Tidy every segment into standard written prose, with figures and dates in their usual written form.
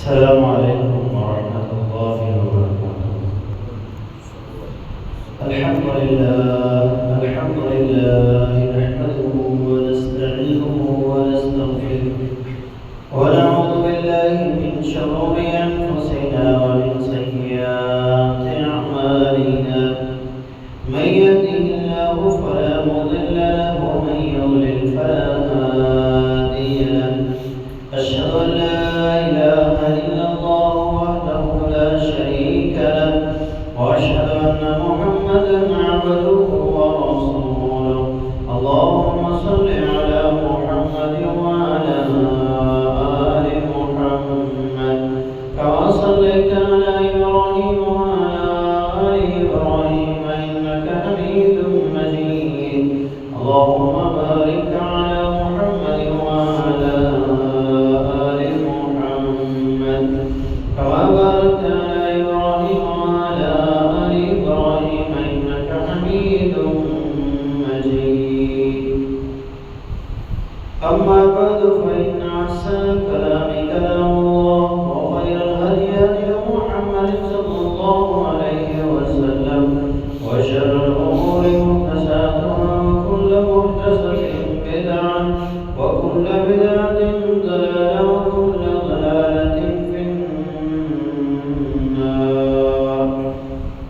السلام عليكم ورحمة الله وبركاته. الحمد لله نحمده ونستعينه ونستغفره ونعوذ بالله من شرور أنفسنا ومن سيئات أعمالنا. من يهده الله فلا مضل له ومن يضلل فلا هادي له. أشهد أن لا إله إلا الله وحده لا شريك له وأشهد أن محمدا عبده ورسوله. اللهم صل على محمد وعلى آل محمد كما صليت على إبراهيم وعلى آل إبراهيم إنك حميد مجيد. اللهم بارك على محمد وعلى آل محمد كما باركت على إبراهيم وعلى آل إبراهيم إنك حميد مجيد. أما بعد فإن أحسن الكلام كلام الله وخير الهدي هدي محمد صلى الله عليه وسلم وشر الأمور محدثاتها وكل محدثة بدعة وكل بدعة ضلالة وكل ضلالة في النار.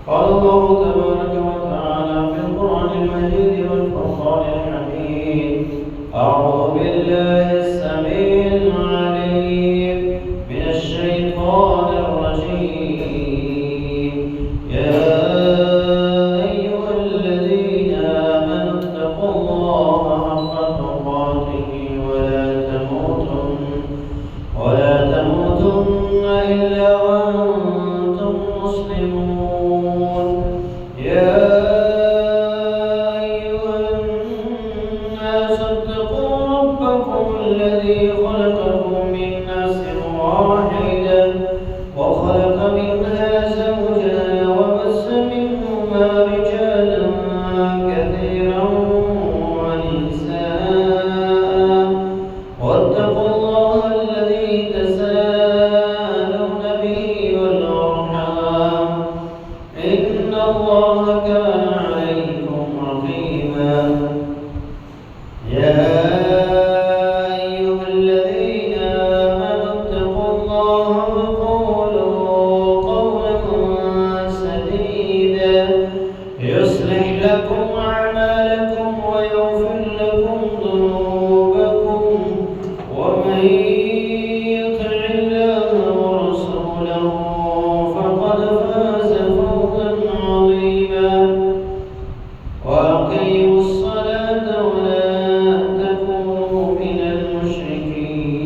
قال الله تبارك وتعالى في القرآن المجيد والفرقان الحميد: أعوذ بالله السميع العليم من الشيطان الرجيم. يا أيها الذين آمنوا اتقوا الله حق تقاته ولا تموتن إلا وأنتم مسلمون. يا أيها الناس اتقوا ربكم الذي خلقكم من نفس واحدة وخلق منها زوجها وبث منهما رجالا كثيرا ونساء واتقوا الله الذي تساءلون به والأرحام إن الله كان عليكم رقيبا. يا أيها الذين آمنوا اتقوا الله وقولوا قولا سديدا يصلح لكم أعمالكم ويغفر لكم ذنوبكم ومن يطع الله ورسوله فقد فاز فوزا عظيما. وأقيموا الصلاة ولا تكونوا من المشركين.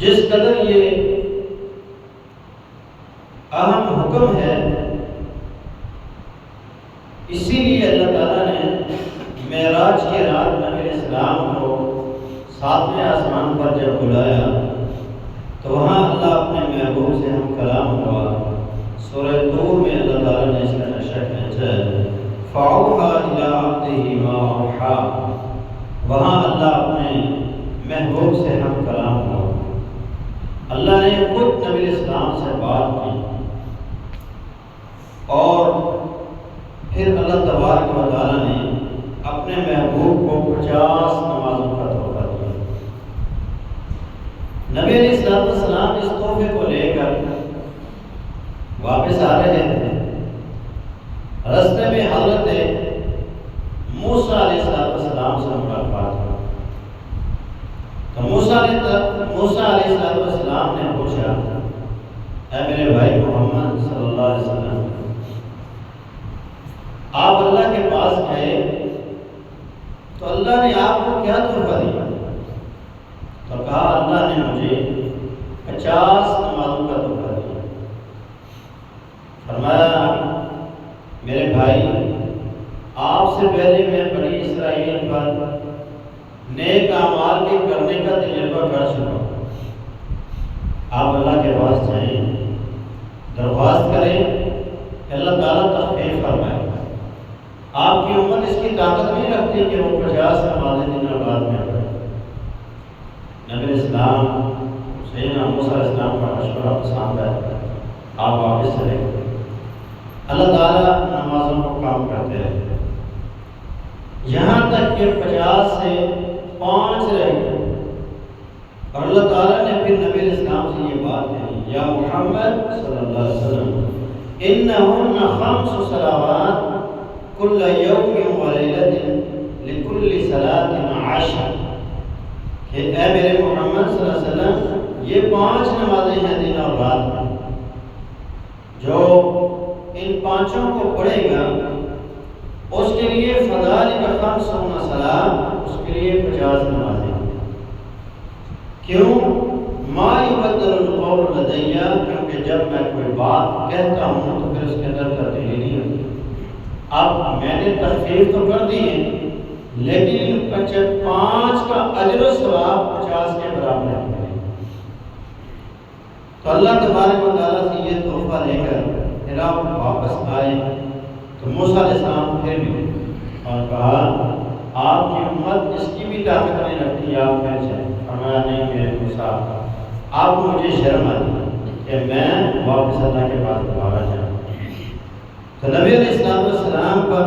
جس قدر یہ اہم حکم ہے، اسی لیے اللہ تعالیٰ نے معراج کی رات نبی علیہ السلام کو 7ویں آسمان پر جب بلایا تو وہاں اللہ اپنے محبوب سے ہم کلام ہوا۔ سورہ طور میں اللہ تعالیٰ نے اس کا نقشہ کھینچا ہے، فَأَوْحَىٰ إِلَىٰ عَبْدِهِ مَا أَوْحَىٰ، وہاں اللہ اپنے محبوب سے ہم کلام ہوا۔ اللہ نے خود نبی علیہ السلام سے بات کی اور پھر اللہ تبارک و تعالیٰ نے اپنے محبوب کو 50 نمازوں کا تحفہ دیا۔ نبی علیہ السلام اس تحفے کو لے کر واپس آ رہے تھے، رستے میں حضرت موسیٰ علیہ السلام سے ملاقات ہوئی تو موسیٰ علیہ السلام نے پوچھا، اے میرے بھائی محمد صلی اللہ علیہ وسلم، آپ اللہ کے پاس گئے تو اللہ نے آپ کو کیا تحفہ دیا؟ تو کہا اللہ نے مجھے 50 نمازوں کا تحفہ دیا۔ فرمایا میرے بھائی، آپ سے پہلے میں بنی اسرائیل پر نیک اعمال کے کرنے کا تجربہ کر چکا ہوں۔ آپ اللہ کے پاس جائیں، درخواست کریں کہ اللہ تعالیٰ تخفیف فرمائے۔ آپ کی امت اس کی طاقت نہیں رکھتی کہ وہ 50 نمازیں دن اور رات میں پڑھے۔ نبی اسلام سیدنا موسیٰ علیہ السلام کا مشورہ پسند ہے، آپ واپس چلے گئے۔ اللہ تعالیٰ نمازوں کو کام کرتے رہے، یہاں تک کہ 50 سے 5 رہ گئے، اور اللہ تعالیٰ نے پھر نبی علیہ السلام سے یہ بات کہی، یا محمد صلی اللہ علیہ وسلم، انہن 5 صلوات کل یوم و لیلۃ لکل صلاۃ 10، کہ اے میرے محمد صلی اللہ علیہ وسلم، یہ 5 نمازیں ہیں دن اور رات میں، جو ان 5 کو پڑھے گا اس کے لیے فذالک 50 صلاۃ، اس کے لیے 50 نمازیں۔ کیوں؟ ما یبدل القول لدی، کیونکہ جب میں کوئی بات کہتا ہوں تو پھر اس کے اندر تبدیلی نہیں ہوتی۔ اب میں نے تخفیف تو کر دی ہے، لیکن 5 کا اجر و ثواب 50 کے برابر ہے۔ تو اللہ تبارک و تعالیٰ سے یہ تحفہ لے کر پھر آپ واپس آئے تو موسیٰ علیہ السلام پھر بھی اور کہا، آپ کی امت اس کی بھی طاقت نہیں رکھتی، آپ پھر سے فرمایا نہیں میرے موسیٰ، آپ کو مجھے شرم آتی کہ میں واپس اللہ کے پاس دوبارہ جاؤں۔ تو نبی علیہ السلام پر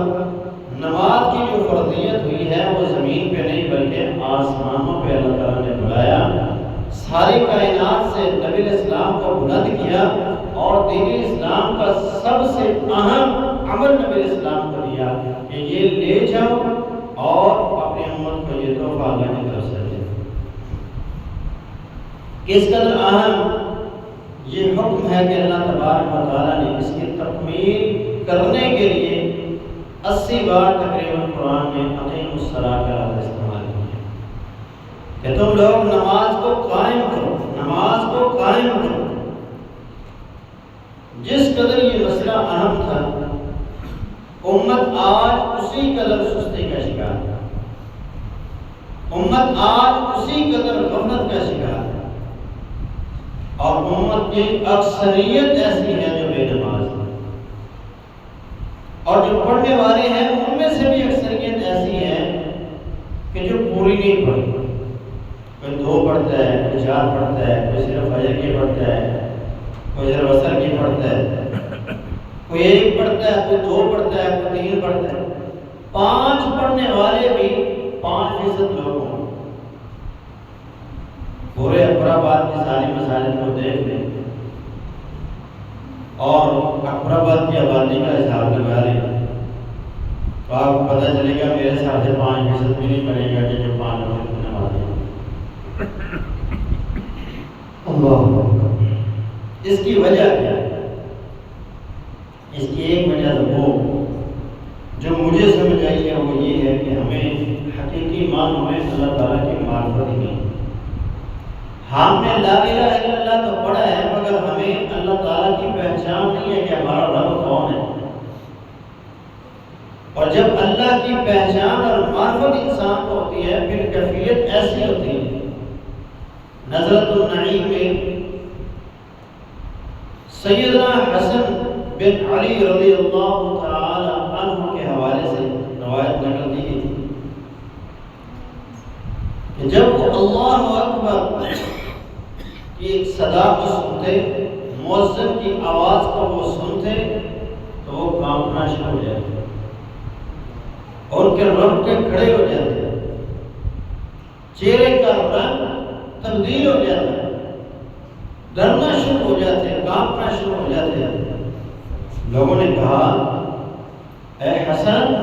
نماز کی جو فرضیت ہوئی ہے وہ زمین پہ نہیں بلکہ آسمانوں پہ اللہ تعالیٰ نے بلایا، ساری کائنات سے نبی علیہ السلام کو بلند کیا، اور دین اسلام کا سب سے اہم عمل نبی علیہ السلام کو دیا کہ یہ لے جاؤ اور اپنی امت کو یہ تحفہ اللہ کی طرف سے دے۔ کس قدر اہم یہ حکم ہے کہ اللہ تبارک و تعالیٰ نے اس کی تکمیل کرنے کے لیے 80 بار تقریباً قرآن میں اقیموا الصلاۃ کا لفظ استعمال کیا کہ تم لوگ نماز کو قائم کرو، نماز کو قائم کرو۔ جس قدر یہ مسئلہ اہم تھا، امت آج اسی قدر سستی کا شکار ہے، امت آج اسی قدر غفلت کا شکار ہے، اور امت کی اکثریت ایسی ہے جو بے نماز ہے، اور جو پڑھنے والے ہیں ان میں سے بھی اکثریت ایسی ہے کہ جو پوری نہیں پڑھتی، کوئی 2 پڑھتا ہے، کوئی 4 پڑھتا ہے، کوئی صرف فجر کی پڑھتا ہے، کوئی صرف عصر کی پڑھتا ہے، کوئی 1 پڑھتا ہے، کوئی 2 پڑھتا ہے، کوئی 3 پڑھتا ہے۔ 5 پڑھنے والے بھی 5% لوگ ہوں۔ پورے اکبر آباد کی ساری مساجد کو دیکھ لیں اور اکبر آباد کی آبادی کا حساب لگا لیں تو آپ کو پتہ چلے گا میرے حساب سے 5% بھی نہیں بنے گا کہ جو 5% نمازی ہیں۔ اللہ، اس کی وجہ کیا ہے؟ اس کی ایک وجہ وہ جو مجھے سمجھ آئی ہے وہ یہ ہے کہ ہمیں حقیقی معنوں میں اللہ تعالیٰ کی معرفت ہی نہیں، ہم نے لا الہ الا اللہ تو پڑھا ہے، مگر ہمیں اللہ تعالیٰ کی پہچان نہیں ہے کہ ہمارا رب کون ہے۔ اور جب اللہ کی پہچان اور معرفت انسان کو ہوتی ہے، پھر کیفیت ایسی ہوتی ہے۔ نظرۃ النعیم میں سیدنا حسن بن علی رضی اللہ تعالی عنہ کے حوالے سے روایت نقل کی گئی کہ جب وہ اللہ اکبر کی ایک صدا کو سنتے، مؤذن کی آواز کو وہ سنتے تو وہ کانپنا شروع ہو جاتے اور ان کے رونگٹے کھڑے ہو جاتے، چہرے کا رنگ تبدیل ہو جاتا، ڈرنا شروع ہو جاتے، کانپنا شروع ہو جاتے۔ لوگوں نے کہا اے حسن،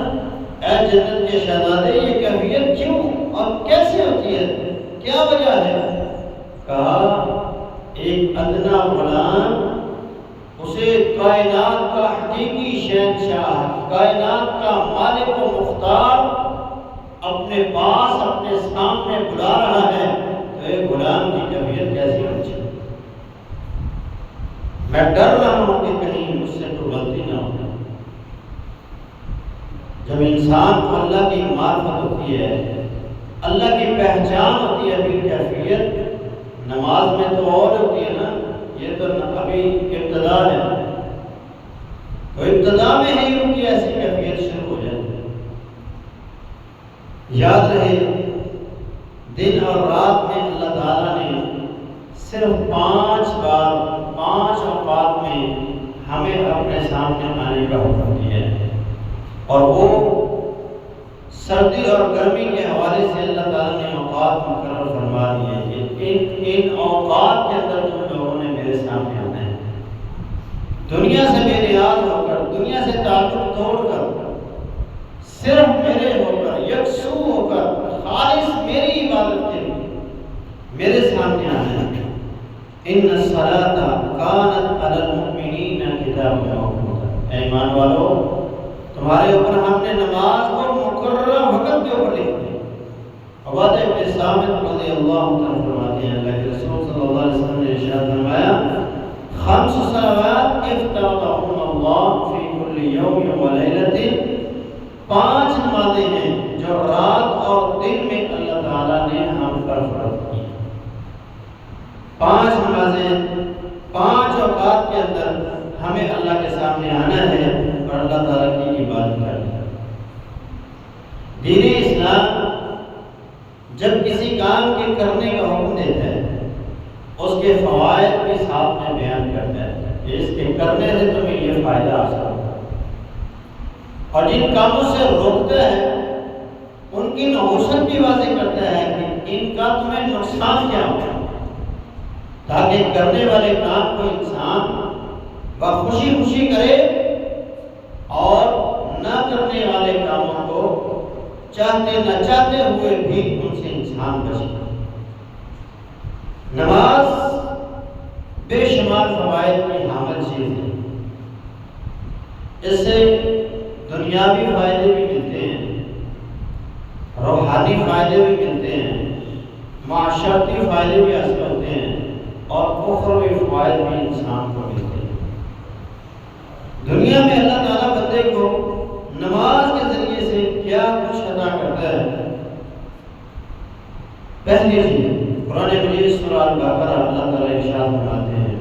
اے جنت کے شہزادے، یہ کیفیت کیوں اور کیسے ہوتی ہے، کیا وجہ ہے؟ کہا ایک ادنا غلام اسے کائنات کا حقیقی شہنشاہ، کائنات کا مالک و مختار اپنے پاس، اپنے سامنے بلا رہا ہے، تو ایک غلام کی کیفیت کیسی ہونی چاہیے؟ میں ڈر رہا ہوں کہ کہیں مجھ سے کوئی غلطی نہ ہو۔ جب انسان کو اللہ کی معرفت ہوتی ہے، اللہ کی پہچان ہوتی ہے، پھر کیفیت نماز میں تو اور ہوتی ہے نا، یہ تو ابھی ابتدا ہے، تو ابتدا میں ہی ان کی ایسی کیفیت شروع ہو جاتی ہے۔ یاد رہے دن اور رات میں اللہ تعالیٰ نے صرف 5 بار 5 اوقات میں ہمیں اپنے سامنے آنے کا حکم دیا ہے، اور وہ سردی اور گرمی کے حوالے سے اللہ تعالیٰ نے اوقات مقرر فرما دیے کہ ان اوقات کے اندر تم لوگوں نے میرے سامنے آنا ہے، دنیا سے بے نیاز ہو کر، دنیا سے تعلق توڑ کر، صرف میرے ہو کر، یکسو ہو کر، خالص میری عبادت کے لیے میرے سامنے آنا ہے۔ ان الصلاۃ کانت علی المؤمنین کتابا موقوتا، اے ایمان والو، تمہارے اوپر ہم نے نماز کو مقررہ وقت کے اوپر لکھ دی۔ عبادہ بن صامت رضی اللہ عنہ فرماتے ہیں اللہ کے رسول صلی اللہ علیہ وسلم نے ارشاد فرمایا 5 صلوات افترضہن اللہ فی کل یوم و لیلۃ، 5 نمازیں ہیں جو رات اور دن میں اللہ تعالیٰ نے ہم پر فرض کی۔ 5 نمازیں 5 اوقات کے اندر ہمیں اللہ کے سامنے آنا ہے اور اللہ تعالیٰ کی عبادت کرنی ہے۔ دین اسلام جب کسی کام کے کرنے کا حکم دیتا ہے، اس کے فوائد بھی ساتھ میں بیان کرتا ہے کہ اس کے کرنے سے تمہیں یہ فائدہ حاصل ہوگا، اور جن کاموں سے روکتا ہے ان کی نحوست بھی واضح کرتا ہے کہ ان کا تمہیں نقصان کیا ہوگا، تاکہ کرنے والے کام کو انسان خوشی خوشی کرے اور نہ کرنے والے کاموں کو چاہتے نہ چاہتے ہوئے بھی ان سے انسان بچے۔ نماز بے شمار فوائد کی حامل چیز ہے، اس سے دنیاوی فائدے بھی ملتے ہیں، روحانی فائدے بھی ملتے ہیں، معاشرتی فائدے بھی حاصل ہوتے ہیں، اور اخروی فوائد بھی انسان کو ملتے ہیں۔ دنیا میں اللہ تعالیٰ بندے کو نماز کے ذریعے سے کیا کچھ عطا کرتا ہے؟ پہلی چیز قرآن مجید سورہ البقرہ اللہ تعالیٰ ارشاد فرماتے ہیں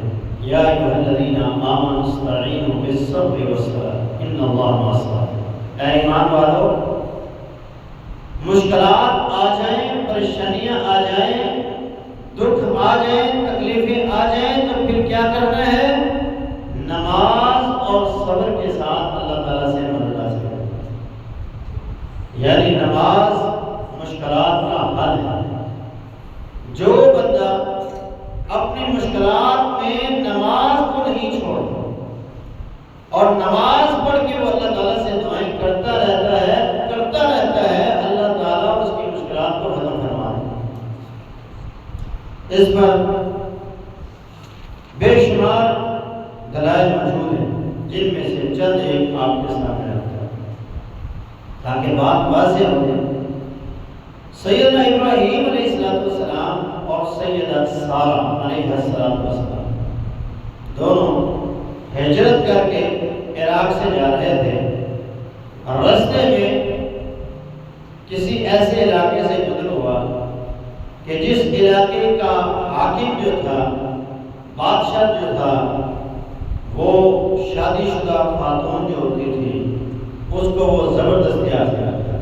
یا ایھا الذین آمنوا استعینوا بالصبر والصلاۃ ان اللہ مع الصابرین، اے ایمان والو، مشکلات آ جائیں، پریشانیاں آ جائیں، دکھ آ جائیں، تکلیفیں آ جائیں، تو پھر کیا کرنا ہے؟ نماز اور صبر کے ساتھ اللہ تعالیٰ سے مدد حاصل کرنا، یعنی نماز مشکلات کا حل ہے۔ جو بندہ اپنی مشکلات میں نماز کو نہیں چھوڑتا اور نماز پڑھ کے وہ اللہ تعالیٰ سے دعائیں کرتا رہتا ہے، اللہ تعالیٰ اس کی مشکلات کو ختم فرما دیتا ہے۔ اس پر بے شمار دلائل موجود ہیں، جن میں سے چند ایک آپ کے سامنے رکھتا ہے تاکہ بات واضح ہو جائے۔ سیدنا ابراہیم علیہ السلام اور سیدہ سارہ علیہ السلام دونوں ہجرت کر کے عراق سے جا رہے تھے اور راستے میں کسی ایسے علاقے سے گزر ہوا کہ جس علاقے کا حاکم جو تھا، بادشاہ جو تھا، وہ شادی شدہ خاتون جو ہوتی تھی اس کو وہ زبردستی حاصل کرتا۔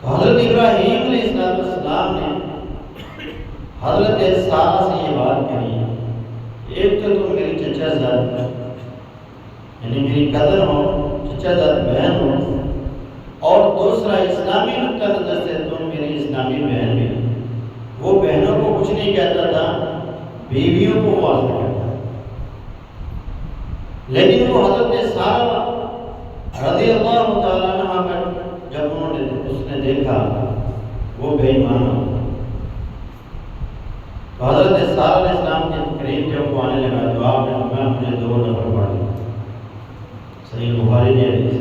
حضرت ابراہیم علیہ السلام نے حضرت سارہ سے یہ بات کہی، ایک تو تم میری چچا زاد یعنی میری قدر ہو، چچا زاد بہن ہو، اور دوسرا اسلامی نقطہ نظر سے تم میری اسلامی بہن بھی۔ وہ بہنوں کو کچھ نہیں کہتا تھا، بیویوں کو واضح کرتا، لیکن وہ حضرت سارہ رضی اللہ تعالیٰ عنہ کا جب اس نے دیکھا وہ بے ایمان ہو، تو حضرت سارہ علیہ السلام کے قریب جب وہ آنے لگا تو آپ نے فرمایا مجھے 2 نفل پڑھ دیا۔ صحیح بخاری کی حدیث،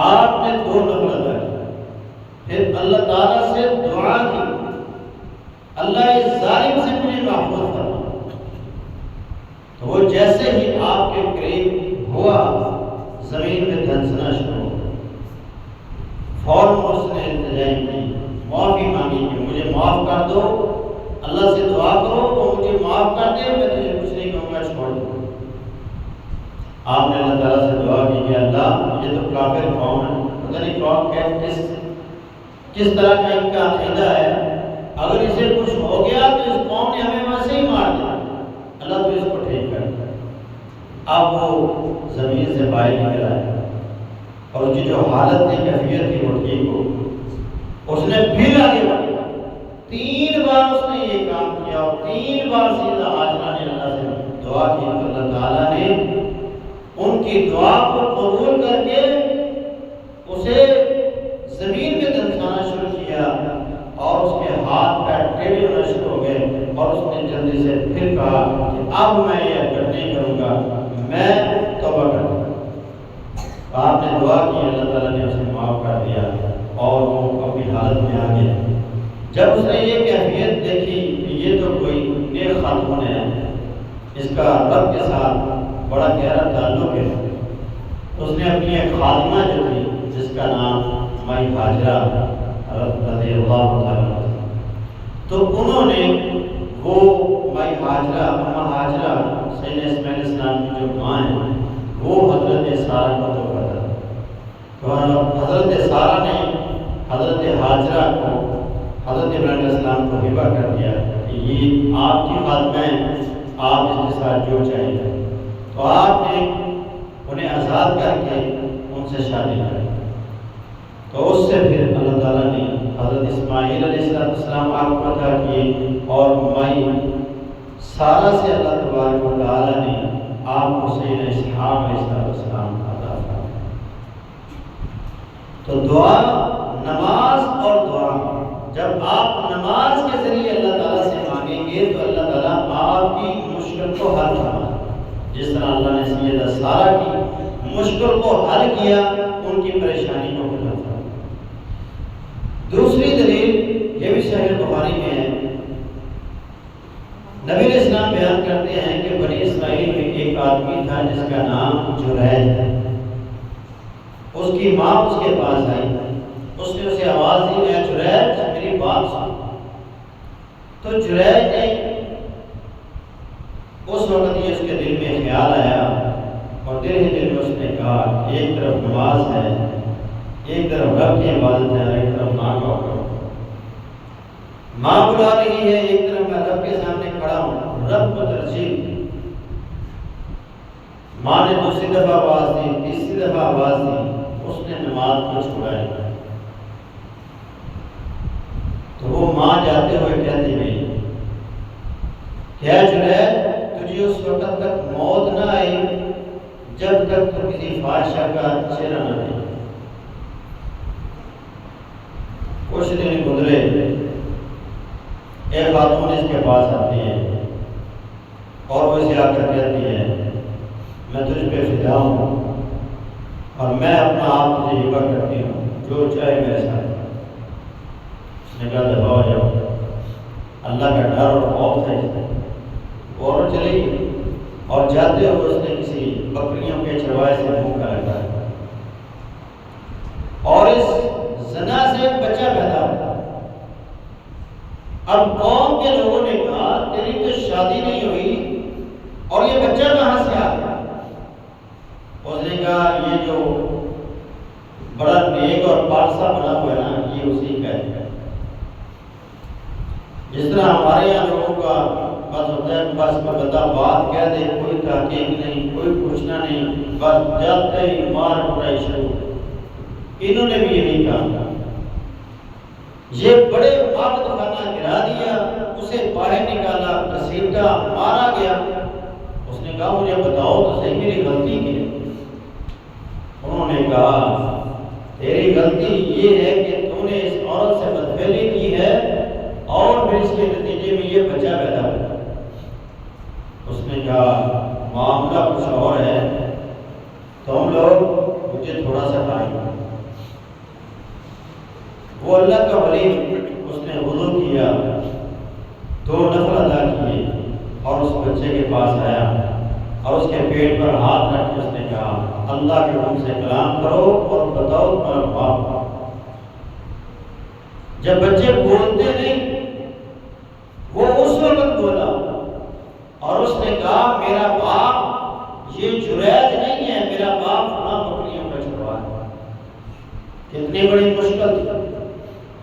آپ نے 2 نفل ادا کیا، پھر اللہ تعالیٰ سے دعا کی اللہ اس ظالم سے مجھے محفوظ کرنا۔ تو وہ جیسے ہی آپ کے قریب ہوا زمین میں دھنسنا شروع ہو، فوراً اس نے التجا کی، معافی مانگی کہ مجھے معاف کر دو، اللہ سے دعا کرو تو مجھے معاف کر دے، میں تجھے کچھ نہیں کہوں گا، چھوڑ دوں۔ آپ نے اللہ تعالیٰ سے دعا کی کہ اللہ یہ تو کافر قوم ہے، پتہ نہیں قوم کس طرح کا ان کا عقیدہ ہے، اگر اسے کچھ ہو گیا تو اس قوم نے ہمیں ویسے ہی مار دیا، اللہ تو اس کو ٹھیک کر دے۔ اب وہ زمین سے باہر نکل آیا اور اس کی جو حالت تھی، کیفیت تھی وہ ٹھیک ہو، اس نے پھر آگے بڑھا، 3 بار اس نے یہ کام کیا اور 3 بار سیدہ ہاجرہ نے اللہ سے دعا کی، تو اللہ تعالیٰ نے ان کی دعا کو قبول کر کے اسے زمین میں دفنانا شروع کیا اور اس کے ہاتھ پیر ٹیڑھے ہونا شروع ہو گئے، اور اس نے جلدی سے پھر کہا کہ اب میں یہ حرکت نہیں کروں گا، میں توبہ کروں گا۔ آپ نے دعا کی، اللہ تعالیٰ نے اسے معاف کر دیا اور وہ اپنی حالت میں آ گیا۔ جب اس نے یہ کیفیت دیکھی کہ یہ تو کوئی نیک خاتون ہے، اس کا رب کے ساتھ بڑا گہرا تعلق ہے، اس نے اپنی ایک خادمہ جو تھی جس کا نام مائی ہاجرہ رضی اللہ تعالیٰ، تو انہوں نے وہ مائی ہاجرہ، اماں ہاجرہ سیدنا اسماعیل علیہ السلام کی جو ماں ہیں، وہ حضرت سارہ کو تحفہ دیا۔ تو حضرت سارہ نے حضرت ہاجرہ کو حضرت ابراہیم علیہ السلام کو ہبہ کر دیا کہ یہ آپ کی خادمہ ہیں، آپ اس کے ساتھ جو چاہیے۔ تو آپ نے انہیں آزاد کر کے ان سے شادی کر، تو اس سے پھر اللہ تعالیٰ نے حضرت اسماعیل علیہ السلام آپ کو عطا کیے، اور مائی سارہ سے اللہ تبارک و تعالیٰ نے آپ کو سیدنا اسحاق علیہ السلام عطا فرمایا۔ تو دعا، نماز اور دعا، جب آپ نماز کے ذریعے اللہ تعالیٰ سے مانگیں گے تو اللہ تعالیٰ آپ کی مشکل کو حل فرمائے، جس طرح اللہ نے سیدہ سارہ کی مشکل کو حل کیا، ان کی پریشانی کو حل فرمایا۔ دوسری دلیل یہ بھی صحیح بخاری میں ہے، نبی علیہ السلام بیان کرتے ہیں کہ بنی اسرائیل میں ایک آدمی تھا جس کا نام جریج ہے، اس کی ماں اس کے پاس آئی، اس نے اسے آواز دی، اے جریج میری بات سن۔ تو جریج نے اس وقت یہ اس کے دل میں خیال آیا، اور دل ہی دل میں اس نے کہا ایک طرف نماز ہے، ایک طرف رب کی عبادت ہے، اور ایک طرف ماں کا حکم، ماں بلا رہی ہے، ایک طرف میں رب کے سامنے کھڑا ہوں، رب کو ترجیح۔ ماں نے دوسری دفعہ آواز دی، تیسری دفعہ آواز دی، اس نے نماز کو چھوڑائی۔ تو وہ ماں جاتے ہوئے کہتی گئی کیا جریج تجھے اس وقت تک موت نہ آئی جب تک تو کسی فاحشہ کا چہرہ نہ دیکھے۔ کچھ دن گزرے، ایک خاتون اس کے پاس آتی ہے اور وہ اسے آ کر کہتی ہے میں تجھ پہ فدا ہوں اور میں اپنا آپ تجھے ہبہ کرتی ہوں، جو چاہے میرے ساتھ۔ نے کہا دفاع ہو جاؤ، اللہ کا ڈر اور خوف ہے اس میں۔ اور چلی اور جاتے ہوئے اس نے کسی بکریوں کے چروائے سے منہ کا رکھا ہے اور اس زنا سے ایک بچہ پیدا ہوا۔ اب قوم کے لوگوں نے کہا تیری تو شادی نہیں ہوئی اور یہ بچہ کہاں سے آ گیا؟ اس نے کہا یہ جو بڑا نیک اور پارسا بنا ہوا ہے نا، یہ اسی کا ہے۔ جس طرح ہمارے یہاں لوگوں کا بس ہوتا ہے، بس بندہ بات کہہ دے، کوئی تحقیق نہیں، کوئی پوچھنا نہیں، بس جلتے ہی مار پڑائی شروع۔ انہوں نے بھی یہی کہا، یہ بڑے عبادت خانہ گرا دیا، اسے باہر نکالا، گھسیٹا، مارا گیا۔ اس نے کہا مجھے بتاؤ تو صحیح میری غلطی کی ہے۔ انہوں نے کہا تیری غلطی یہ ہے کہ تم نے اس عورت سے بدفعلی کی ہے اور پھر اس کے نتیجے میں یہ بچہ پیدا ہوا۔ اس نے کہا معاملہ کچھ اور ہے، تم لوگ مجھے تھوڑا سا ٹائم۔ وہ اللہ کا ولی، اس نے وضو کیا، 2 نفل ادا کیے اور اس بچے کے پاس آیا اور اس کے پیٹ پر ہاتھ رکھ کے اس نے کہا اللہ کے حکم سے کلام کرو اور بتاؤ تمہارا باپ۔ جب بچے بولتے نہیں، وہ اس وقت بولا اور اس نے کہا میرا باپ یہ جریج نہیں ہے، میرا باپ فلاں بکریوں کا چرواہا ہے۔ کتنی بڑی مشکل تھی،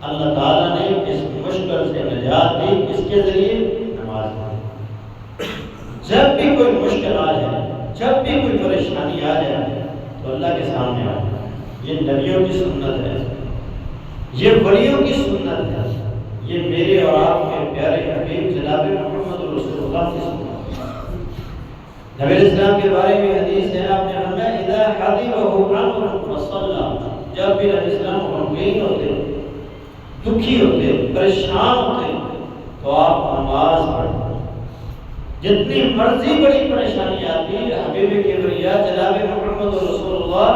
اللہ تعالیٰ نے اس مشکل سے نجات دی، کس کے ذریعے؟ نماز میں۔ جب بھی کوئی مشکل آ جائے، جب بھی کوئی پریشانی آ جائے تو اللہ کے سامنے آ جائے۔ یہ نبیوں کی سنت ہے، یہ ولیوں کی سنت ہے، یہ میرے اور آپ کے پیارے حبیب جناب محمد رسول اللہ کی سنت ہے۔ نبی اسلام کے بارے میں حدیث ہے، آپ نے فرمایا اذا حضبه امر فصلى، جب بھی نبی اسلام غمگین ہوتے، دکھی ہوتے، پریشان ہوتے تو آپ نماز پڑھتے۔ جتنی مرضی بڑی پریشانی آتی، حبیب کبریا جناب محمد رسول اللہ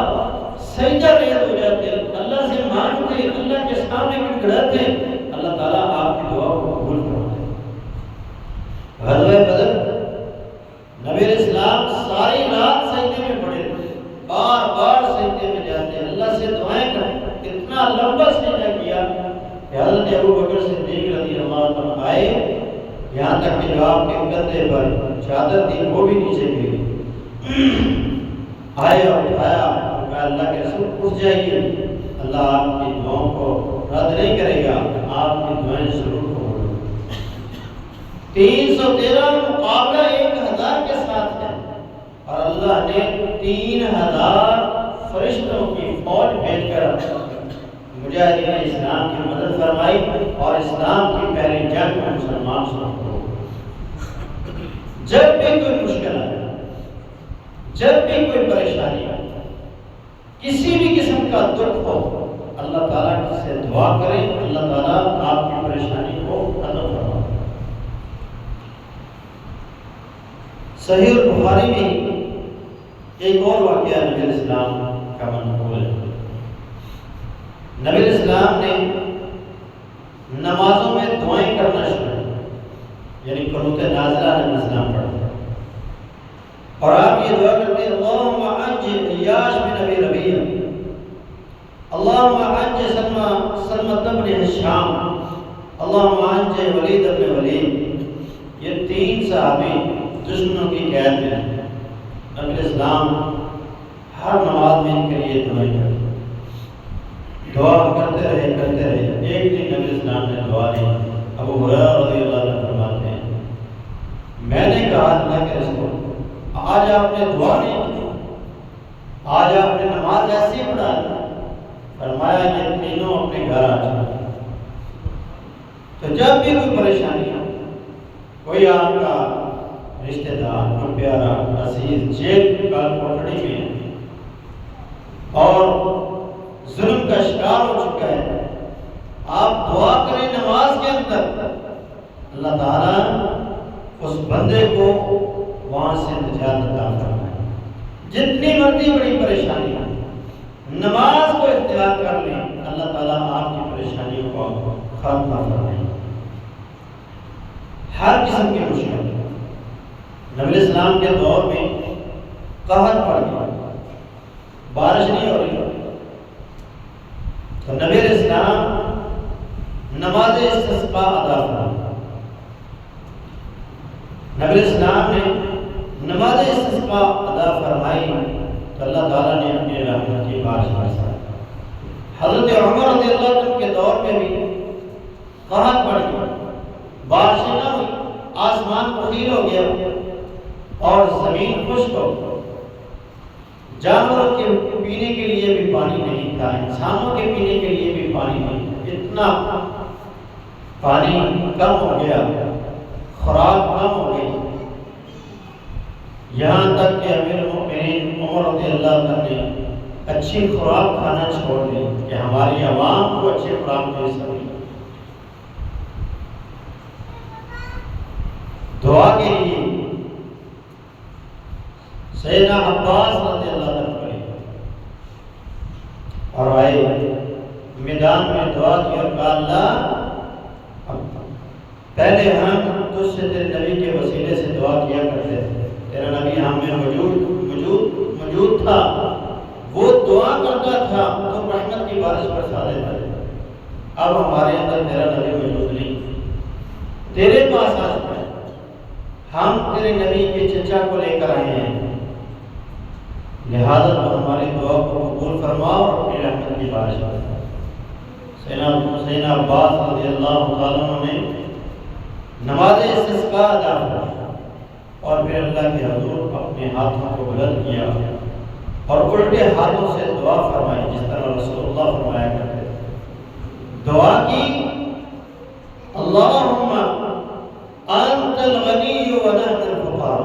سجدہ ریز ہو جاتے، اللہ سے مانگتے، اللہ کے سامنے گڑ گڑاتے، اللہ تعالیٰ آپ کی دعا کو قبول کرتے۔ غزوہ بدر نبی اسلام ساری رات سجدے میں پڑے تھے، بار بار سجدے میں جاتے، اللہ سے دعائیں کرتے، اتنا لمبا سجدہ کیا کہ حضرت ابوبکر صدیق رضی اللہ عنہ آئے، یہاں تک کہ جو آپ کے کندھے پر چادر تھی وہ بھی نیچے گری، آئے اور اٹھایا اور کہا اللہ کے رسول اٹھ جائیے، اللہ آپ کی دعاؤں کو رد نہیں کرے گا، آپ کی دعائیں ضرور قبول ہوں۔ 313 مقابلہ 1000 کے ساتھ ہے اور اللہ نے 3000 فرشتوں کی فوج بھیج کر مجاہدین اسلام کی مدد فرمائی اور اسلام کی پہلی جنگ میں مسلمان شامل ہو۔ جب بھی کوئی مشکل آئے، جب بھی کوئی پریشانی آئے، کسی بھی قسم کا دکھ ہو، اللہ تعالیٰ سے دعا کریں، اللہ تعالیٰ آپ کی پریشانی کو ختم کروا۔ صحیح البخاری میں ایک اور واقعہ نبی اسلام کا منقول ہے۔ نبی اسلام نے نمازوں میں دعائیں کرنا شروع کی، یعنی قنوت نازلہ نبی اسلام پڑھتے اور آپ یہ دعا کرتے اللہم انج عیاش بن ابی ربیع، اللہم انج سلمۃ بن ہشام، اللہم انج ولید بن ولید۔ یہ 3 صحابی دشمنوں کی قید میں ہیں، نبی اسلام ہر نماز میں ان کے لیے دعائیں کرتے، دعا کرتے رہے۔ ایک دن نبی اسلام نے دعا دی، ابو ہریرہ رضی اللہ عنہ فرماتے ہیں میں نے کہا اللہ کے رسول آج آپ نے دعا نہیں کی، آج آپ نے نماز ایسی پڑھا دی۔ فرمایا یہ تینوں اپنے گھر آ جائیں۔ تو جب بھی کوئی پریشانی ہو، کوئی آپ کا رشتہ دار، کوئی پیارا عزیز جیل کا کوٹڑی میں ہے اور ظلم کا شکار ہو چکا ہے، آپ دعا کریں نماز کے اندر، اللہ تعالیٰ اس بندے کو وہاں سے نجات عطا فرمائے۔ جتنی مرضی بڑی پریشانی ہے، نماز کو اختیار کر لیں، اللہ تعالیٰ آپ کی پریشانیوں کو ختم فرمائیں۔ ہر قسم کی مشکل، نبی اسلام کے دور میں قحط پڑ گیا، بارش نہیں ہو رہی، تو نبی اسلام نماز استسقاء ادا فرمائی۔ نبی اسلام نے نماز استسقاء ادا فرمائی تو اللہ تعالیٰ نے اپنی رحمت کی بارش برسائی۔ حضرت عمر رضی اللہ عنہ کے دور میں بھی قحط پڑ گئی، بارشیں نہ ہوئی، آسمان مخیر ہو گیا اور زمین خشک ہو گئی، جانوروں کے پینے کے لیے بھی پانی نہیں تھا، انسانوں کے پینے کے لیے بھی پانی نہیں تھا، اتنا پانی کم ہو گیا، خوراک کم ہو گئی، یہاں تک کہ امیر المؤمنین عمر رضی اللہ عنہ نے اچھی خوراک کھانا چھوڑ دی کہ ہماری عوام کو اچھی خوراک دے سکیں۔ دعا کے لیے سیدنا عباس رضی اللہ عنہ پڑے اور آئے میدان میں دعا کی اور کہا اللہ پہلے ہم تجھ سے تیرے نبی کے وسیلے سے دعا کیا کرتے تھے، تیرا نبی ہم میں موجود تھا، وہ دعا کرتا تھا تو رحمت کی بارش برسا دیتا ہے، اب ہمارے اندر تیرا نبی موجود نہیں، تیرے پاس آ چکا ہے، ہم تیرے نبی کے چچا کو لے کر آئے ہیں، لہذا تو ہماری دعا کو قبول فرما اور اپنی رحمت کی بارش برسا۔ سیدنا عباس رضی اللہ تعالیٰ عنہ نے نماز استسقاء ادا فرمائی اور پھر اللہ کے حضور اپنے ہاتھوں کو بلند کیا اور الٹے ہاتھوں سے دعا فرمائی، جس طرح رسول اللہ فرمایا کرتے تھے۔ دعا کی اللہم انت الغنی و نحن الفقراء،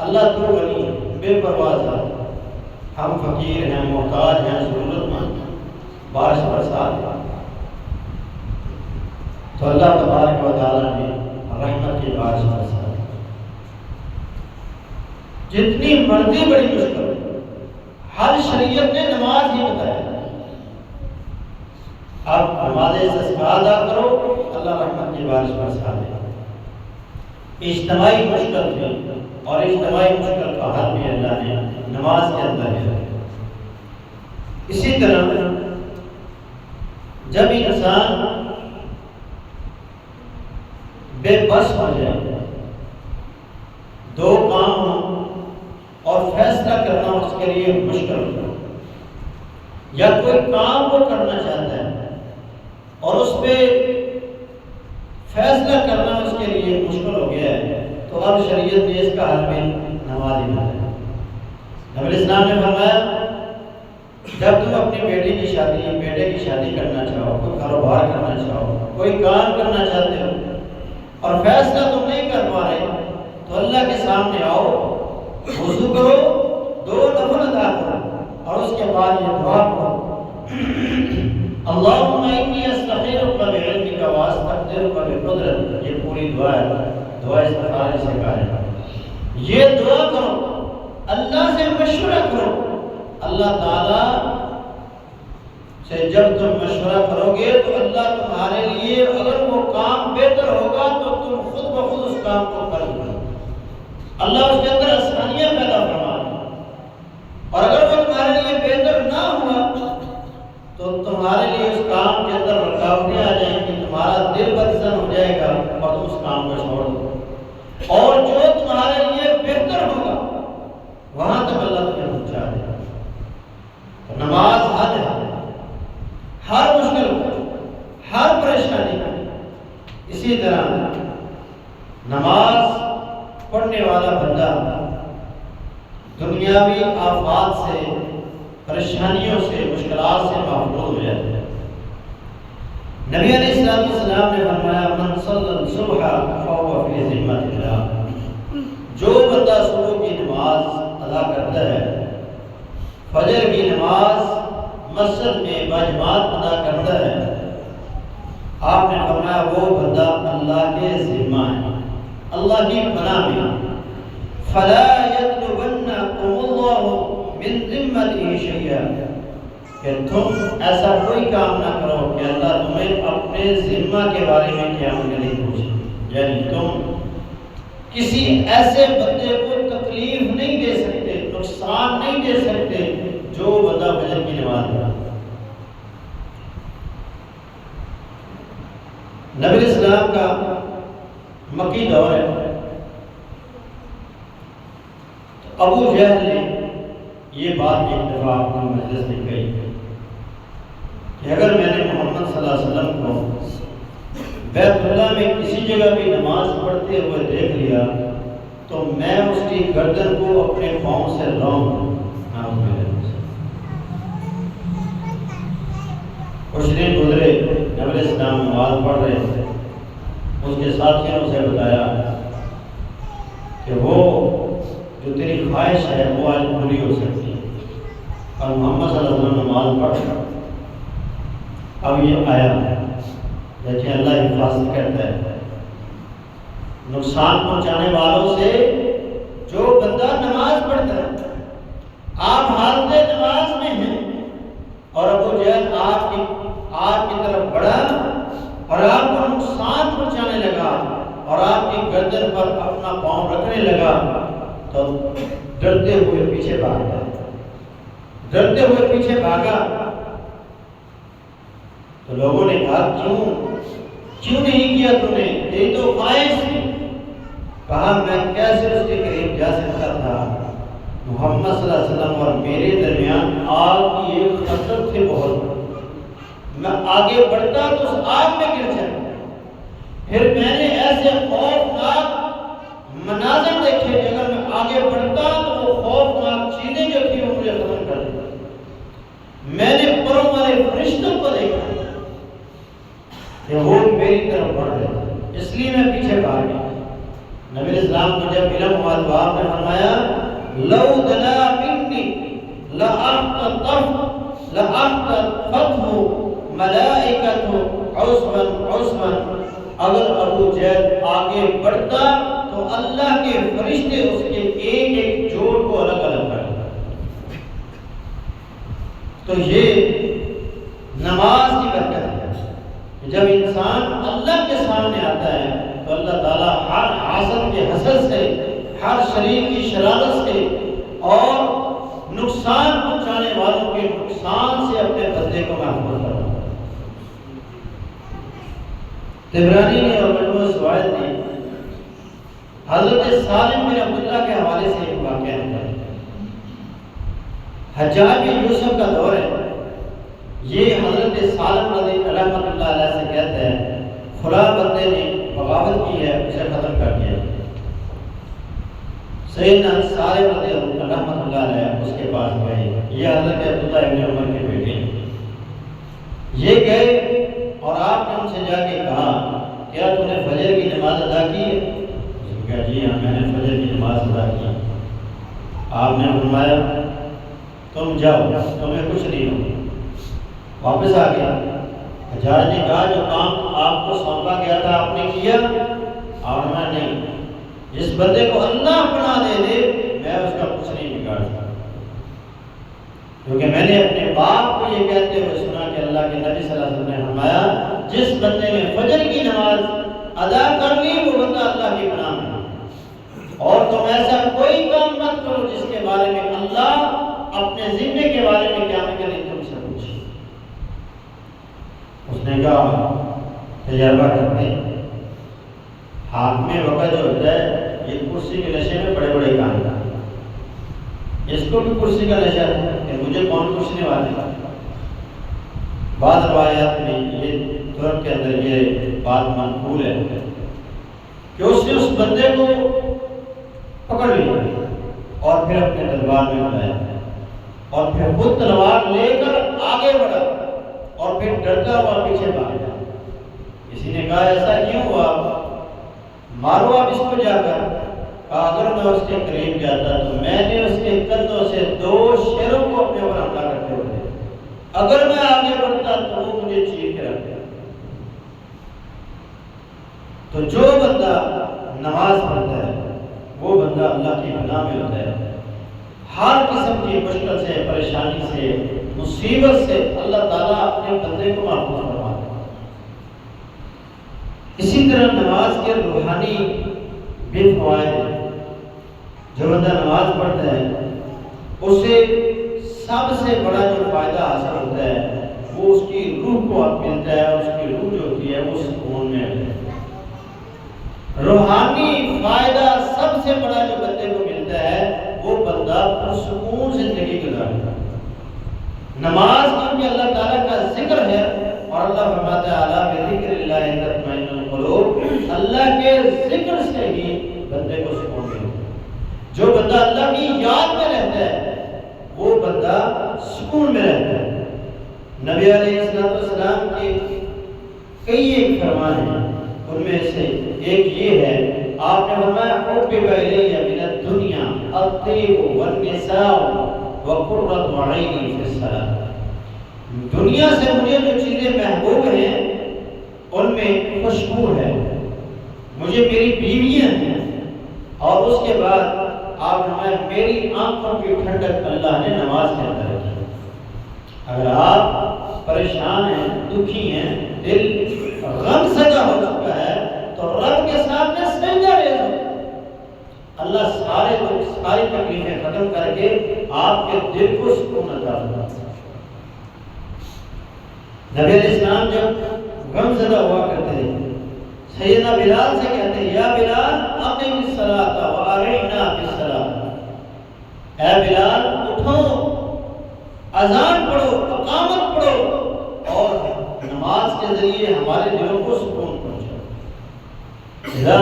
اللہ تو غنی بے پرواز ہے، ہم فقیر ہیں، محتاج ہیں، ضرورت مند، بارش برسا دے۔ تو اللہ تبارک و تعالیٰ نے رحمت کی بارش برسا دی۔ جتنی مرضی بڑی مشکل، ہر شریعت نے نماز ہی بتایا، اب نماز استسقاء ادا کرو، اللہ رحمت کی بارش برسا دے۔ اجتماعی مشکل تھی اور اجتماعی مشکل کا حل بھی اللہ نے نماز کے اندر ہے۔ اسی طرح جب انسان بے بس ہو جائے، دو کام ہوں اور فیصلہ کرنا اس کے لیے مشکل ہو، یا کوئی کام وہ کرنا چاہتا ہے اور اس پہ فیصلہ کرنا اس کے لیے مشکل ہو گیا ہے، تو اب شریعت نے اس کا حل بھی نماز ہی بنایا۔ نبی اسلام نے فرمایا جب تم اپنی بیٹی کی شادی یا بیٹے کی شادی کرنا چاہو، کوئی کاروبار کرنا چاہو، کوئی کام کرنا چاہتے ہو اور فیصلہ تم نہیں کر پا رہے، تو اللہ کے سامنے آؤ، وضو کرو، 2 نفل ادا کرو اور اس کے بعد یہ دعا پڑھو، اللہم انی استخیرک بعلمک واستقدرک بقدرتک، یہ پوری دعا ہے، دعا استخارہ سے کہا ہے۔ یہ دعا کرو، اللہ سے مشورہ کرو، اللہ تعالیٰ سے جب تم مشورہ کرو گے تو اللہ تمہارے لیے اگر وہ کام بہتر ہوگا تو تم خود بخود اس کام کو کر دو، اللہ اس کے اندر آسانیاں پیدا فرما دے، اور اگر وہ تمہارے لیے بہتر نہ ہوا تو تمہارے لیے اس کام کے اندر رکاوٹیں آ جائیں گی، تمہارا دل بدظن ہو جائے گا اور تم اس کام کو چھوڑ دو، اور جو تمہارے لیے بہتر ہوگا وہاں تک اللہ تمہیں پہنچا دے گا۔ تو نماز حل ہے ہر مشکل کو، ہر پریشانی کو۔ اسی طرح نماز پڑھنے والا بندہ دنیاوی آفات سے، پریشانیوں سے، مشکلات سے محفوظ ہو جاتا ہے۔ نبی علیہ السلام نے فرمایا من صلی الصبح فهو فی ذمۃ اللہ، جو بندہ صبح کی نماز ادا کرتا ہے، فجر کی نماز مسجد میں باجماعت ادا کرتا ہے، آپ نے فرمایا وہ بندہ اللہ کے ذمہ ہے، اللہ کی پناہ میں۔ فلا يطلبنكم الله من ذمته شيئا، کہ تم ایسا کوئی کام نہ کرو کہ اللہ تمہیں اپنے ذمہ کے بارے میں قیامت کے دن پوچھے۔ یعنی تم کسی ایسے بندے کو تکلیف نہیں دے سکتے، نقصان نہیں دے سکتے جو بندہ فجر کی نماز پڑھا۔ نبی اسلام کا مکی دور ہے، ابو جہل نے یہ بات ایک دفعہ اپنی مجلس میں کہی کہ اگر میں نے محمد صلی اللہ علیہ وسلم کو بیت اللہ میں کسی جگہ بھی نماز پڑھتے ہوئے دیکھ لیا تو میں اس کی گردن کو اپنے پاؤں سے رونگ کچھ دن گزرے، نبی اسلام نماز پڑھ رہے تھے، اس کے ساتھیوں نے اسے بتایا کہ وہ جو تیری خواہش ہے وہ آج پوری ہو سکتی ہے۔ اور محمد صلی اللہ علیہ وسلم نماز پڑھ اب یہ آیا، دیکھیں اللہ حفاظت کرتا ہے نقصان پہنچانے والوں سے۔ جو بندہ نماز پڑھتا ہے، آپ حالت نماز میں ہیں اور ابو جہل آپ کی طرف بڑھا اور آپ کو نقصان پہنچانے لگا اور آپ کی گردن پر اپنا پاؤں رکھنے لگا تو ڈرتے ہوئے پیچھے بھاگا، ڈرتے ہوئے پیچھے بھاگا۔ تو لوگوں نے کہا کیوں نہیں کیا تو نے؟ یہی تو خواہش تھی۔ کہا میں کیسے اس کے قریب جا سکتا تھا؟ محمد صلی اللہ علیہ وسلم اور میرے درمیان آگ کی ایک خطرت تھی بہت، میں آگے بڑھتا تو اس آگ میں گر جاتا۔ پھر میں نے ایسے خوفناک مناظر دیکھے کہ اگر میں آگے بڑھتا تو وہ خوفناک چیزیں جو تھی وہ مجھے ختم کر دیتی۔ میں نے پروں والے فرشتوں کو دیکھا کہ وہ میری طرف بڑھ رہے تھے، اس لیے میں پیچھے بھاگ گیا۔ نبی اسلام کو جب علم ہوا تو آپ نے فرمایا لو دنا منی لأحتطته ملائکۃ عصبا عصبا، اگر ابو جہل آگے بڑھتا تو اللہ کے فرشتے اس کے ایک ایک جوڑ کو الگ الگ کر دیتے۔ تو یہ نماز کی برکت ہے کہ جب انسان اللہ کے سامنے آتا ہے تو اللہ تعالیٰ ہر حاسد کے حسد سے، ہر شریر کی شرارت سے اور نقصان پہنچانے والوں کے نقصان سے اپنے بندے کو محفوظ کرتا ہے۔ طبرانی نے اور مجموع الزوائد نے حضرت سالم بن عبداللہ کے حوالے سے ایک واقعہ نقل کیا۔ حجاج بن یوسف کا دور ہے، یہ حضرت سالم رحمۃ اللہ علیہ سے کہتے ہیں فلاں بندے نے بغاوت کی ہے، اسے ختم کر دیا۔ سیدنا سالم رحمۃ اللہ علیہ اس کے پاس گئے، یہ حضرت عبداللہ ابن عمر کے بیٹے ہیں۔ یہ گئے اور آپ نے ان سے جا کے کہا کیا تم نے فجر کی نماز ادا کی ہے؟ اس نے کہا جی ہاں میں نے فجر کی نماز ادا کی۔ آپ نے فرمایا تم جاؤ، تمہیں کچھ نہیں ہوگا۔ واپس آ گیا۔ حجاج نے کہا جو کام آپ کو سونپا گیا تھا آپ نے کیا؟ اور میں نہیں، جس بندے کو اللہ پناہ دے دے میں اس کا کچھ نہیں بگاڑ سکتا، کیونکہ میں نے اپنے باپ کو یہ کہتے ہوئے سنا کہ اللہ کے نبی صلی اللہ علیہ وسلم نے فرمایا جس بندے نے فجر کی نماز ادا کر لی وہ بندہ اللہ کی پناہ میں۔ اور تم ایسا کوئی کام مت کرو جس کے بارے میں اللہ اپنے ذمے کے بارے میں قیامت کے دن تم سے پوچھے۔ اس نے کہا تجربہ کرتے ہیں، حاکم وقت جو ہوتا ہے یہ کرسی کے نشے میں بڑے بڑے کام کرتا ہے، اس کو بھی کرسی کا نشہ ہے کہ مجھے کون پوچھنے والے۔ بعض روایات میں یہ ترک کے اندر یہ بات منقول ہے کہ اس نے اس بندے کو پکڑ لیا اور پھر اپنے دربار میں بلایا اور پھر خود تلوار لے کر آگے بڑھا اور پھر ڈرتا ہوا پیچھے بھاگ گیا۔ کسی نے کہا ایسا کیوں ہوا؟ مارو آپ اس کو جا کر۔ کہا اگر میں اس کے قریب جاتا تو میں نے اس کے کندھوں سے 2 شیروں کو اپنے اوپر حملہ کرتے ہوئے، اگر میں آگے بڑھتا تو وہ مجھے چیر کے رکھ دیا۔ تو جو بندہ نماز پڑھتا ہے وہ بندہ اللہ کی پناہ میں ہوتا ہے۔ ہر قسم کی مشکل سے، پریشانی سے، مصیبت سے اللہ تعالیٰ اپنے بندے کو محفوظ فرماتا ہے۔ اسی طرح نماز کے روحانی بھی فوائد ہیں۔ جو بندہ نماز پڑھتا ہے اسے سب سے بڑا جو فائدہ حاصل ہوتا ہے وہ اس کی روح کو ملتا ہے، اور اس کی روح جو ہوتی ہے وہ سکون میں ہوتی ہے۔ روحانی فائدہ سب سے بڑا جو بندے کو ملتا ہے وہ بندہ پرسکون زندگی گزارتا ہے۔ نماز کیونکہ اللہ تعالیٰ کا ذکر ہے، اور اللہ فرماتا ہے الا بذکر اللہ تطمئن القلوب، اللہ کے ذکر سے ہی بندے کو سکون ملتا ہے۔ جو بندہ اللہ کی یاد میں رہتا ہے وہ بندہ سکون میں رہتا ہے۔ نبی علیہ السلام کے کئی ایک فرمان ہیں، ان میں سے ایک یہ ہے، آپ نے فرمایا حبب الی من الدنیا الطیب والنساء وقرۃ عینی فی الصلاۃ۔ دنیا سے مجھے جو چیزیں محبوب ہیں ان میں خوشبو ہے، مجھے میری بیویاں ہیں، اور اس کے بعد آپ نے میری آنکھوں کی ٹھنڈک اللہ نے نماز کے اندر رکھی۔ اگر آپ پریشان ہیں، دکھی ہیں، دل غم زدہ ہو چکا ہے تو رب کے سامنے سجدہ ریز ہو، اللہ سارے دکھ، ساری تکلیفیں ختم کر کے آپ کے دل کو سکون عطا فرماتا ہے۔ نبی علیہ السلام جب غم زدہ ہوا کرتے ہیں سیدنا بلال سے کہتے ہیں یا بلال اقم الصلاۃ وارعنا بالصلاۃ، اے بلال اٹھو، اذان پڑھو، اقامت پڑھو، اور نماز کے ذریعے ہمارے دلوں کو سکون پہنچاؤ۔ اذا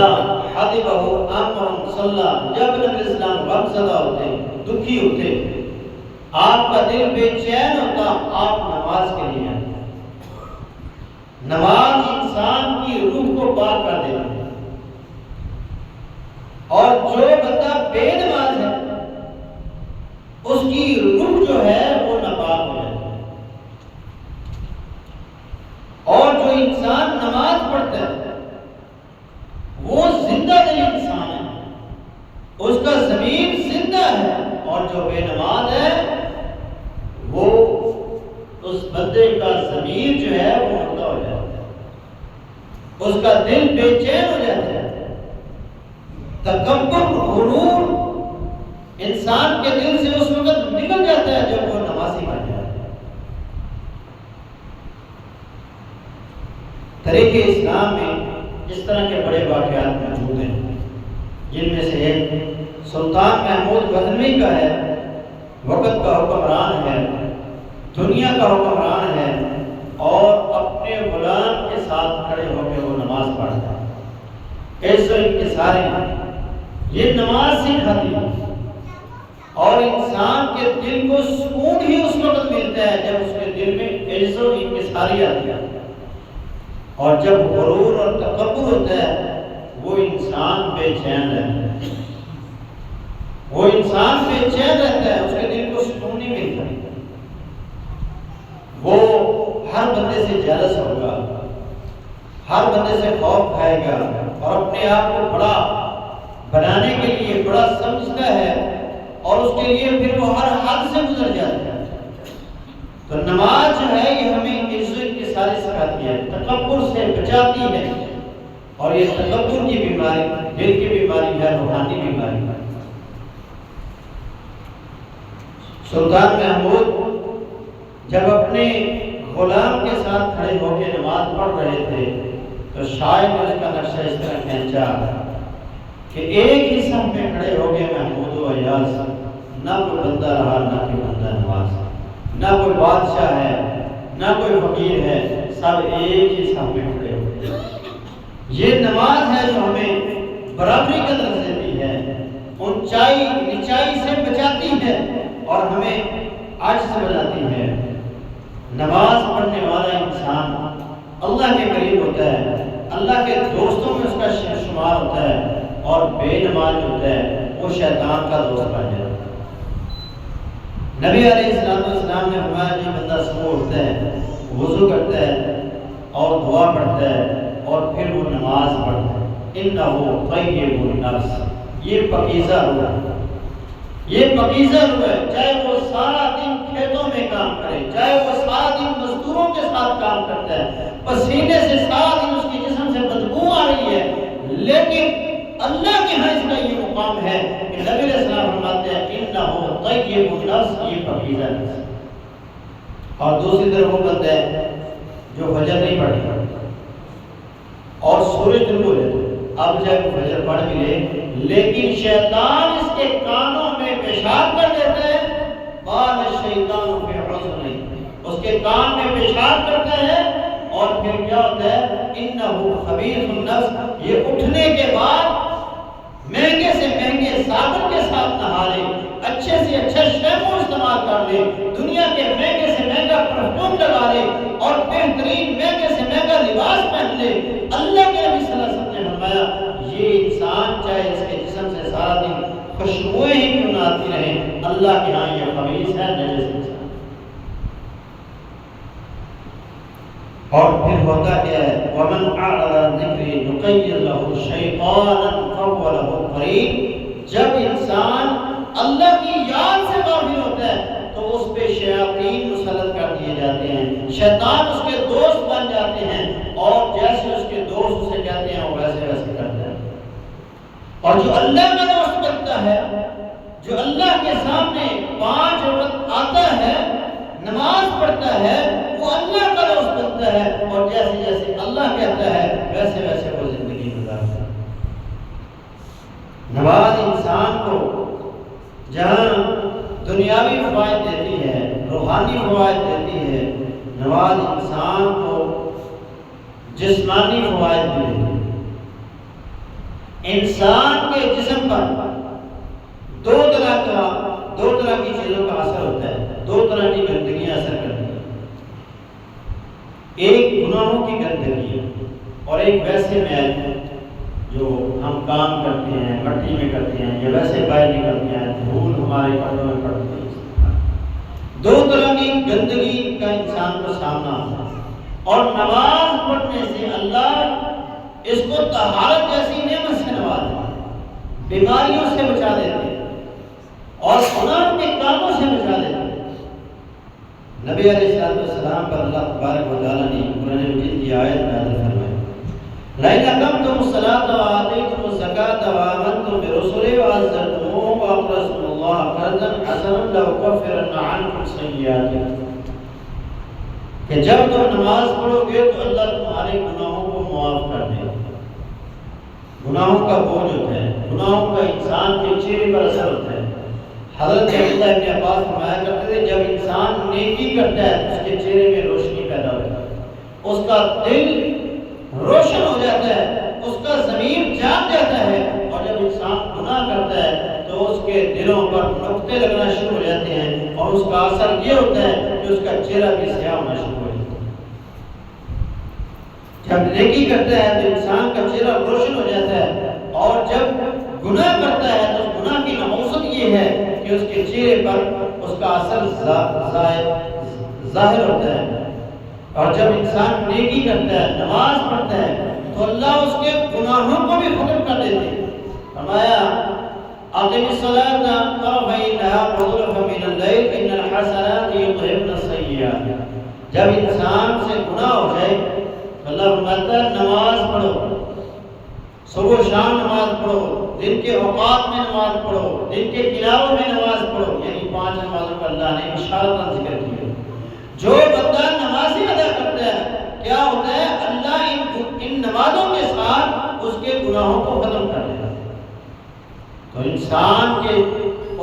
حضبہ امر صلی، جب نبی السلام غم زدہ ہوتے، دکھی ہوتے، آپ کا دل بے چین ہوتا، آپ نماز کے لیے آتے۔ نماز انسان کی روح کو پاک کر دیتی ہے، اور جو بندہ بے نماز ہے اس کی روح جو ہے وہ ناپاک ہو جاتی ہے، اور جو انسان نماز پڑھتا ہے وہ زندہ دل انسان ہے، اس کا ضمیر زندہ ہے، اور جو بے نماز ہے وہ اس بندے کا ضمیر جو ہے وہ مردہ ہو جاتا ہے، اس کا دل بے چین ہو جاتا ہے۔ تکبر، غرور انسان کے دل سے اس وقت نکل جاتا ہے جب وہ نمازی بن جاتا ہے۔ تاریخ اسلام میں اس طرح کے بڑے واقعات موجود ہیں، جن میں سے ایک سلطان محمود غزنوی کا ہے، وقت کا حکمران ہے، دنیا کا حکمران ہے، اور اپنے غلام کے ساتھ کھڑے ہو کے وہ نماز پڑھتا ہے۔ کیسے انکسار ہیں، یہ نماز سکھاتی ہے، اور انسان کے دل کو سکون ہی اس وقت ملتا ہے جب اس کے دل میں عجز و انکساری آتی ہے، اور جب غرور اور تکبر ہوتا ہے وہ انسان بے چین رہتا ہے، وہ انسان بے چین رہتا ہے، اس کے دل کو سکون نہیں ملتا، وہ ہر بندے سے جالس ہوگا، ہر بندے سے خوف کھائے گا، اور اپنے آپ کو بڑا بنانے کے لیے بڑا سمجھتا ہے، اور اس کے لیے پھر وہ ہر حد سے گزر جاتا ہے۔ تو نماز جو ہے یہ ہمیں عزت کی ساری سکھاتی ہے، تکبر سے بچاتی ہے، اور یہ تکبر کی بیماری دل کی بیماری ہے، روحانی بیماری ہے۔ سلطان محمود جب اپنے غلام کے ساتھ کھڑے ہو کے نماز پڑھ رہے تھے تو شاعر نے اس کا نقشہ اس طرح کھینچا کہ ایک ہی صف میں کھڑے ہو گئے محمود و ایاز، نہ کوئی بندہ رہا نہ کوئی بندہ نماز، نہ کوئی بادشاہ ہے نہ کوئی فقیر ہے، سب ایک ہی صف میں کھڑے ہو گئے۔ یہ نماز ہے جو ہمیں برابری کا درس دیتی ہے، اونچائی نیچائی سے بچاتی ہے، اور ہمیں عاجز بناتی ہے۔ نماز پڑھنے والا انسان اللہ کے قریب ہوتا ہے، اللہ کے دوستوں میں اس کا شمار ہوتا ہے، اور بے نماز ہوتا ہے وہ شیطان کا دوست بن جاتا ہے۔ نبی علیہ السلام نے فرمایا جو بندہ صبح اٹھتا ہے، وضو کرتا ہے اور دعا پڑھتا ہے اور پھر وہ نماز پڑھتا ہے، انہ طیب النفس، یہ پاکیزہ روح ہے، یہ پاکیزہ روح ہے، چاہے وہ سارا دن کھیتوں میں کام کرے، چاہے وہ سارا دن مزدوروں کے ساتھ کام کرتا ہے، پسینے سے سارا دن اس کے جسم سے بدبو آ رہی ہے، لیکن اللہ کے ہاں اس کا یہ مقام ہے کہ نبی علیہ السلام فرماتے ہیں انہ طیب النفس، یہ پاکیزہ نفس۔ اور دوسری طرف وہ بندہ ہے جو فجر نہیں پڑھتا اور سورج طلوع ہو جاتا ہے، اب جب فجر پڑھ بھی لے لیکن شیطان اس کے کانوں میں پیشاب کر دیتا ہے، قال الشیطان فی حزن، اس کے کان میں پیشاب کرتا ہے، اور پھر کیا ہوتا ہے انہ خبیث النفس، یہ اٹھنے کے بعد مہنگے سے مہنگے صابن کے ساتھ نہا لے، اچھے سے اچھا شیمپو استعمال کر لے، دنیا کے مہنگے سے مہنگا پرفیوم لگا لے، اور بہترین مہنگے سے مہنگا لباس پہن لے۔ اللہ کے نبی صلی اللہ علیہ وسلم نے فرمایا یہ انسان چاہے اس کے جسم سے سارا دن خوشبوئیں ہی کیوں نہ آتی رہیں، اللہ کے ہاں یہ خبیث ہے، نجس انسان۔ اور پھر ہوتا کیا ہے وَمَنْ أَعْرَضَ عَنْ ذِكْرِي نُقَيِّضْ لَهُ شَيْطَانًا فَهُوَ لَهُ قَرِينٌ، جب انسان اللہ کی یاد سے غافل ہوتا ہے تو اس پہ شیاطین مسلط کر دیے جاتے ہیں، شیطان اس کے دوست بن جاتے ہیں، اور جیسے اس کے دوست اسے کہتے ہیں وہ ویسے ویسے کرتا ہے۔ اور جو اللہ کا دوست بنتا ہے، جو اللہ کے سامنے 5 وقت آتا ہے، نماز پڑھتا ہے، وہ اللہ کا دوست بنتا ہے، اور جیسے جیسے اللہ کہتا ہے ویسے ویسے وہ زندگی گزارتا ہے۔ نماز انسان کو جہاں دنیاوی فوائد دیتی ہے، روحانی فوائد دیتی ہے، نماز انسان کو جسمانی فوائد بھی دیتی ہے۔ انسان کے جسم پر دو طرح کی چیزوں کا اثر ہوتا ہے، 2 طرح کی گندگیاں اثر کرتی ہیں، ایک گناہوں کی گندگی اور ایک ویسے میل جو ہم کام کرتے ہیں، مٹی میں کرتے ہیں، یا ویسے باہر نکلتے ہیں، دھول ہمارے کپڑوں میں پڑتی ہے۔ 2 طرح کی گندگی کا انسان کو سامنا ہوتا ہے، اور نماز پڑھنے سے اللہ اس کو طہارت جیسی نعمت سے نوازتا ہے، بیماریوں سے بچا دیتے ہیں اور گناہ کے کاموں سے بچا دیتے ہیں۔ نبی علیہ السلام پر اللہ تبارک و تعالیٰ نے قرآن مجید کی آیت نازل فرمائی لَإِنْ أَقَمْتُمُ الصَّلَاةَ وَآتَيْتُمُ الزَّكَاةَ وَآمَنْتُم بِرُسُلِهِ وَعَزَّرْتُمُوهُمْ وَأَقْرَضْتُمُ اللَّهَ قَرْضًا حَسَنًا لَأُكَفِّرَنَّ عَنْكُمْ سَيِّئَاتِكُمْ، کہ جب تم نماز پڑھو گے تو اللہ تمہارے گناہوں کو معاف کر دے گا۔ گناہوں کا بوجھ ہوتا ہے، گناہوں کا انسان کے چہرے پر اثر ہوتا ہے۔ حضرت عبداللہ ابن عباس فرمایا کرتے تھے جب انسان نیکی کرتا ہے اس کے چہرے میں روشنی پیدا ہوتی ہے، اس کا دل روشن ہو جاتا ہے، اس کا ضمیر جاگ جاتا ہے، اور جب انسان گناہ کرتا ہے تو اس کے دلوں پر نقطے لگنا شروع ہو جاتے ہیں، اور اس کا اثر یہ ہوتا ہے کہ اس کا چہرہ بھی سیاہ ہونا شروع ہو جاتا ہے۔ جب نیکی کرتا ہے تو انسان کا چہرہ روشن ہو جاتا ہے، اور جب گناہ کرتا ہے تو اس گناہ کی نحوست یہ ہے کہ اس کے چہرے پر اس کا اثر ظاہر ہوتا ہے۔ اور جب انسان نیکی کرتا ہے، نماز پڑھتا ہے، تو اللہ اس کے گناہوں کو بھی ختم کر دیتے ہیں۔ فرمایا اقم الصلاۃ طرفی النہار وزلفا من اللیل ان الحسنات یذہبن السیئات، جب انسان سے گناہ ہو جائے تو اللہ فرماتا ہے نماز پڑھو، صبح و شام نماز پڑھو، دن کے اوقات میں نماز پڑھو، دن کے کناروں میں نماز پڑھو، یعنی 5 نمازوں کا اللہ نے اشارتاً ذکر کیا۔ جو بندہ نمازیں ادا کرتا ہے کیا ہوتا ہے اللہ ان نمازوں کے ساتھ اس کے گناہوں کو ختم کر دیتا ہے۔ تو انسان کے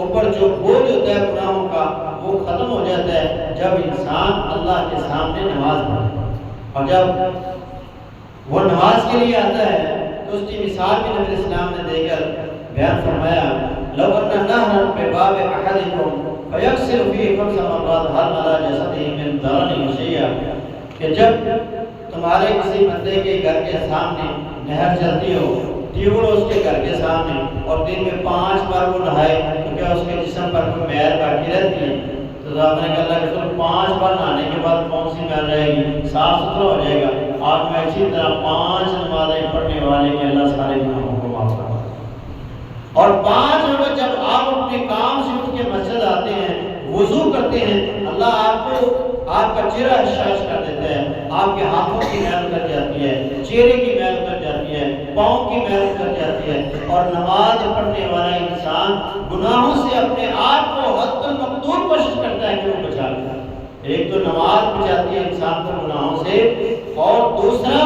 اوپر جو بوجھ ہوتا ہے گناہوں کا وہ ختم ہو جاتا ہے جب انسان اللہ کے سامنے نماز پڑھتا ہے، اور جب وہ نماز کے لیے آتا ہے تو اس کی مثال بھی نبی اسلام نے دے کر بیان فرمایا لو ان نهرا بباب احدكم فيغسل فيه 5 مرات هل على جسده من درن شيئا، کہ جب تمہارے کسی بندے کے گھر کے سامنے نہر چلتی ہو، ٹیوب اس کے گھر کے سامنے، اور دن میں 5 بار وہ نہائے تو کیا اس کے جسم پر کوئی میل باقی رہتی ہے؟ تو صاحب نے کہا اللہ کے رسول 5 بار نہانے کے بعد کون سی میل رہے گی؟ صاف ستھرا ہو جائے گا۔ آپ میں اسی طرح 5 نمازیں پڑھنے والے کے اللہ سارے گناہوں کو معاف کرتا ہے۔ اور 5 وقت جب آپ اپنے کام سے اٹھ کے مسجد آتے ہیں، وضو کرتے ہیں، اللہ آپ کو آپ کا چہرہ حشاش کر دیتا ہے، آپ کے ہاتھوں کی میل کر جاتی ہے، چہرے کی میل کر جاتی ہے، پاؤں کی میل کر جاتی ہے، اور نماز پڑھنے والا انسان گناہوں سے اپنے آپ کو حد المقدور کوشش کرتا ہے کہ وہ بچا لے۔ ایک تو نماز بچاتی ہے انسان کو گناہوں سے، اور دوسرا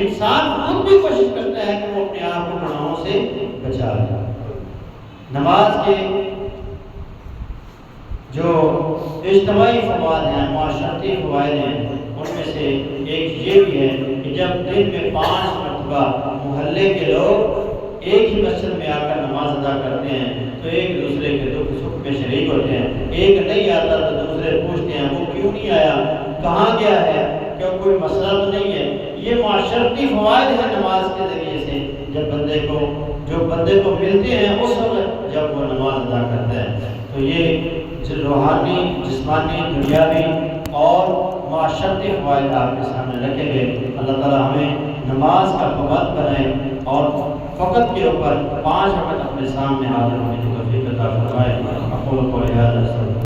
انسان خود بھی کوشش کرتا ہے کہ وہ اپنے آپ کو گناہوں سے بچا لے۔ نماز کے جو اجتماعی فوائد ہیں، معاشرتی فوائد ہیں، ان میں سے ایک یہ بھی ہے کہ جب دن میں 5 مرتبہ محلے کے لوگ ایک ہی مسجد میں آ کر نماز ادا کرتے ہیں تو ایک دوسرے کے دکھ سکھ میں شریک ہوتے ہیں۔ ایک نہیں آتا تو دوسرے پوچھتے ہیں وہ کیوں نہیں آیا، کہاں گیا ہے، کیا کوئی مسئلہ تو نہیں ہے۔ یہ معاشرتی فوائد ہیں نماز کے ذریعے سے، جب بندے کو ملتے ہیں اس وقت جب وہ نماز ادا کرتا ہے۔ تو یہ روحانی، جسمانی، دنیاوی اور معاشرتی فوائد آپ کے سامنے رکھے گئے۔ اللہ تعالیٰ ہمیں نماز کا پابند بنائے اور فقط کے اوپر 5 وقت اپنے سامنے حاضر ہونے کی توفیق عطا فرمائے۔ اقول قولی ھذا۔